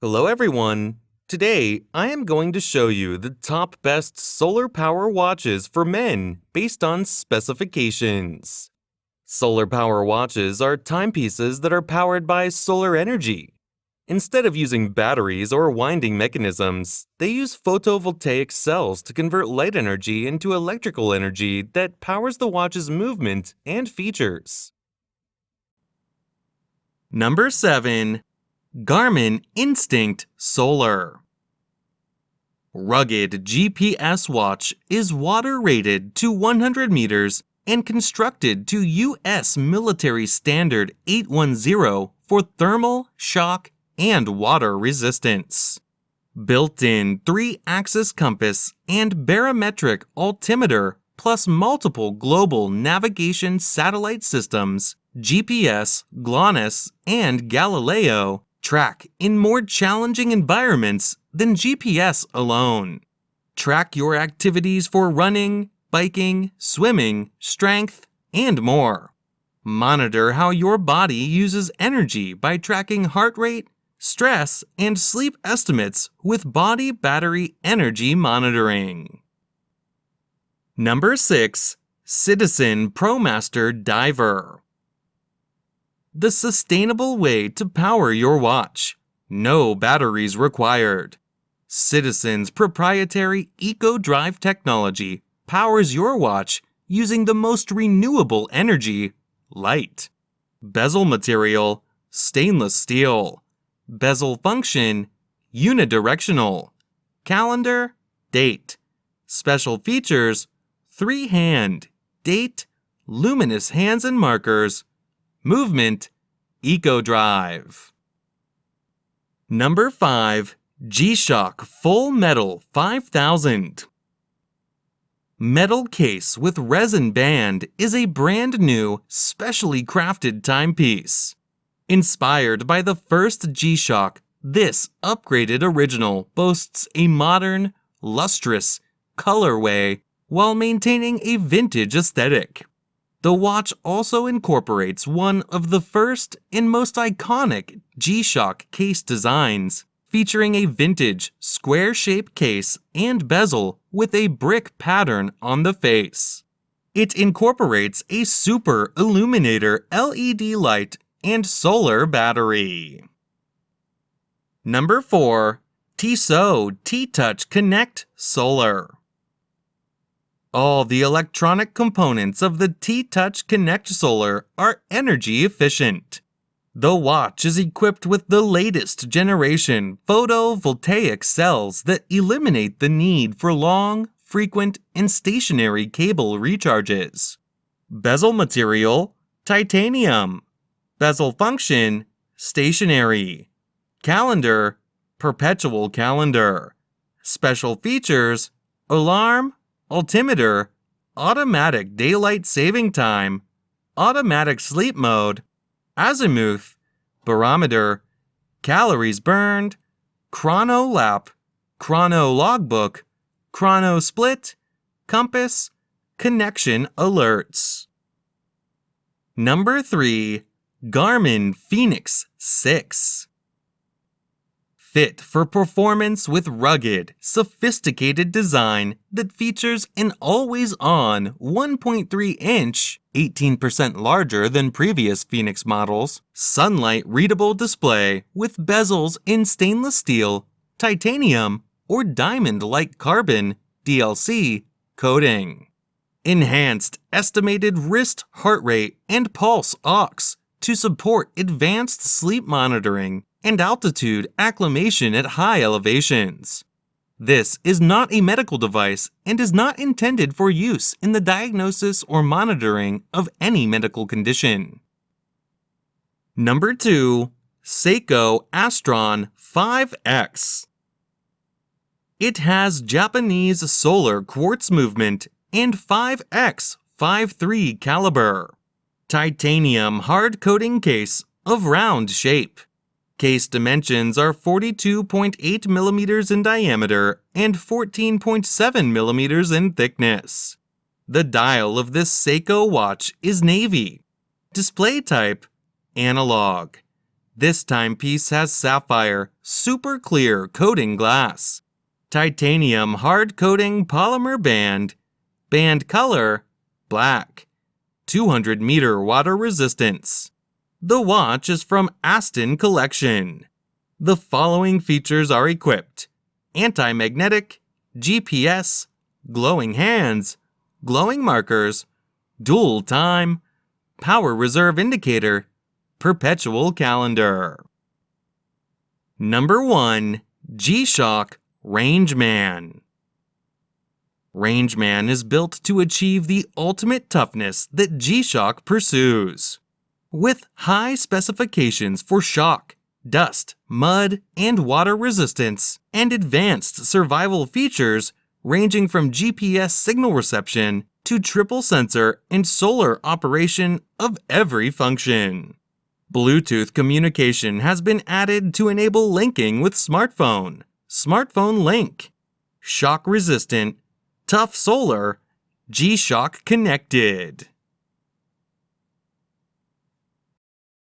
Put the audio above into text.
Hello everyone! Today, I am going to show you the top best solar power watches for men based on specifications. Solar power watches are timepieces that are powered by solar energy. Instead of using batteries or winding mechanisms, they use photovoltaic cells to convert light energy into electrical energy that powers the watch's movement and features. Number 7. Garmin Instinct Solar. Rugged GPS watch is water-rated to 100 meters and constructed to U.S. military standard 810 for thermal, shock, and water resistance. Built-in 3-axis compass and barometric altimeter plus multiple global navigation satellite systems, GPS, GLONASS, and Galileo, track in more challenging environments than GPS alone. Track your activities for running, biking, swimming, strength, and more. Monitor how your body uses energy by tracking heart rate, stress, and sleep estimates with body battery energy monitoring. Number 6. Citizen ProMaster Diver. The sustainable way to power your watch. No batteries required. Citizen's proprietary eco-drive technology powers your watch using the most renewable energy, light. Bezel material, stainless steel. Bezel function, unidirectional. Calendar, date. Special features, 3-hand, date, luminous hands and markers. Movement, eco-drive. Number 5. G-Shock Full Metal 5000. Metal case with resin band is a brand new, specially crafted timepiece. Inspired by the first G-Shock, this upgraded original boasts a modern, lustrous colorway while maintaining a vintage aesthetic. The watch also incorporates one of the first and most iconic G-Shock case designs, featuring a vintage, square-shaped case and bezel with a brick pattern on the face. It incorporates a super illuminator LED light and solar battery. Number 4. Tissot T-Touch Connect Solar. All the electronic components of the T-Touch Connect Solar are energy efficient. The watch is equipped with the latest generation photovoltaic cells that eliminate the need for long, frequent, and stationary cable recharges. Bezel material, titanium. Bezel function, stationary. Calendar, perpetual calendar. Special features, alarm, altimeter, automatic daylight saving time, automatic sleep mode, azimuth, barometer, calories burned, chrono lap, chrono logbook, chrono split, compass, connection alerts. Number 3. Garmin Fenix 6. Fit for performance with rugged, sophisticated design that features an always-on 1.3-inch, 18% larger than previous Fenix models, sunlight-readable display with bezels in stainless steel, titanium, or diamond-like carbon DLC coating. Enhanced estimated wrist heart rate and pulse ox to support advanced sleep monitoring and altitude acclimation at high elevations. This is not a medical device and is not intended for use in the diagnosis or monitoring of any medical condition. Number 2. Seiko Astron 5X. It has Japanese solar quartz movement and 5X 5.3 caliber. Titanium hard coating case of round shape. Case dimensions are 42.8 millimeters in diameter and 14.7 millimeters in thickness. The dial of this Seiko watch is navy. Display type, analog. This timepiece has sapphire, super clear coating glass, titanium hard coating polymer band, band color, black, 200-meter water resistance. The watch is from Aston Collection. The following features are equipped: anti-magnetic, GPS, glowing hands, glowing markers, dual time, power reserve indicator, perpetual calendar. Number 1. G-Shock Rangeman. Rangeman is built to achieve the ultimate toughness that G-Shock pursues. With high specifications for shock, dust, mud, and water resistance, and advanced survival features ranging from GPS signal reception to triple sensor and solar operation of every function. Bluetooth communication has been added to enable linking with smartphone, smartphone link, shock resistant, tough solar, G-Shock connected.